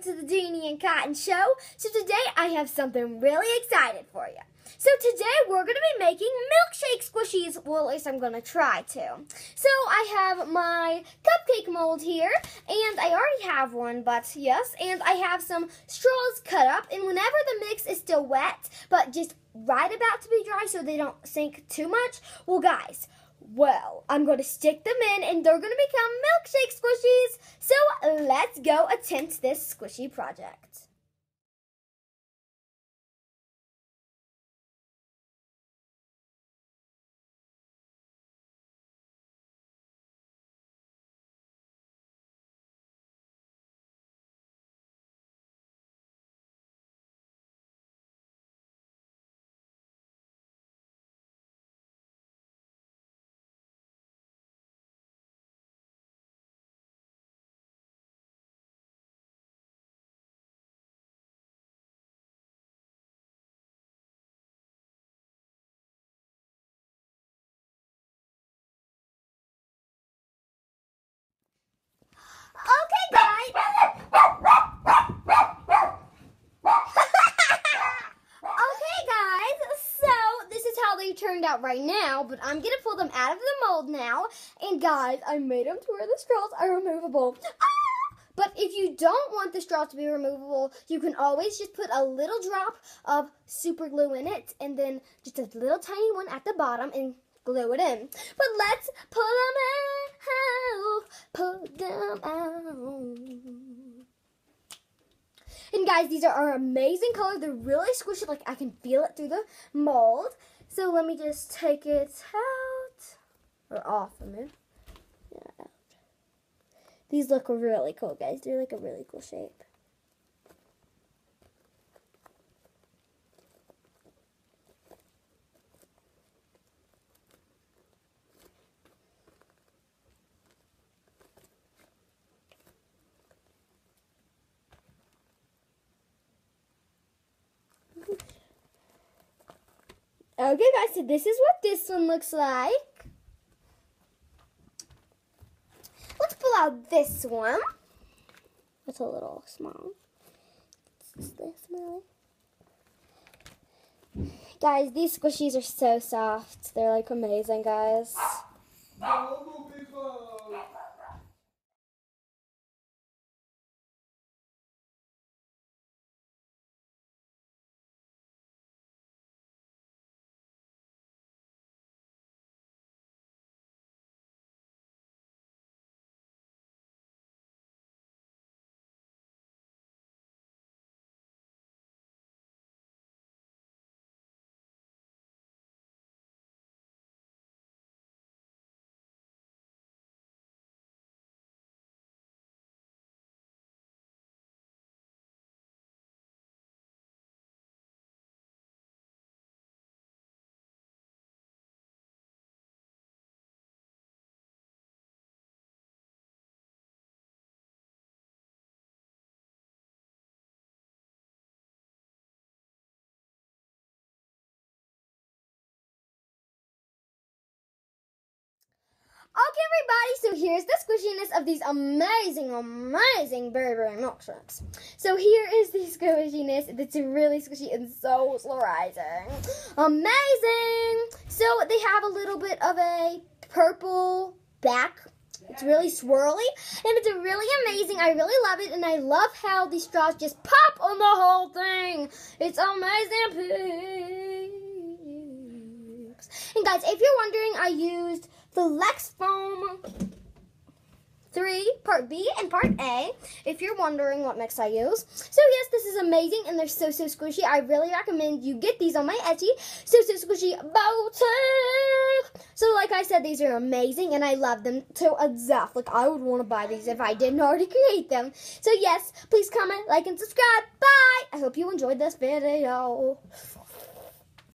to the Jeannie and Cotton Show. So today I have something really excited for you. So today we're going to be making milkshake squishies. Well, at least I'm going to try to. So I have my cupcake mold here, and I already have one, but yes, and I have some straws cut up, and whenever the mix is still wet, but just right about to be dry so they don't sink too much, well guys, I'm going to stick them in, and they're going to become milkshake squishies. So let's go attempt this squishy project. Okay, guys. So this is how they turned out right now, but I'm going to pull them out of the mold now. And guys, I made them to where the straws are removable. But if you don't want the straw to be removable, you can always just put a little drop of super glue in it, and then just a little tiny one at the bottom and glue it in. But let's pull them out. And guys, these are amazing color. They're really squishy, like I can feel it through the mold. So let me just take it out, or off of it. Yeah. These look really cool, guys. They're like a really cool shape. Okay, guys, so this is what this one looks like. Let's pull out this one. It's a little small. It's this smelly. Guys, these squishies are so soft. They're like amazing, guys. Okay, everybody, so here's the squishiness of these amazing berry milkshakes. So here is the squishiness. It's really squishy and so slurrizing. Amazing! So they have a little bit of a purple back. It's really swirly, and it's really amazing. I really love it, and I love how these straws just pop on the whole thing. It's amazing. And guys, if you're wondering, I used the Lex Foam 3, Part B and Part A, if you're wondering what mix I use. So yes, this is amazing, and they're so squishy. I really recommend you get these on my Etsy, so squishy boutique. So like I said, these are amazing, and I love them to a death. Like I would want to buy these if I didn't already create them. So yes, please comment, like, and subscribe. Bye! I hope you enjoyed this video.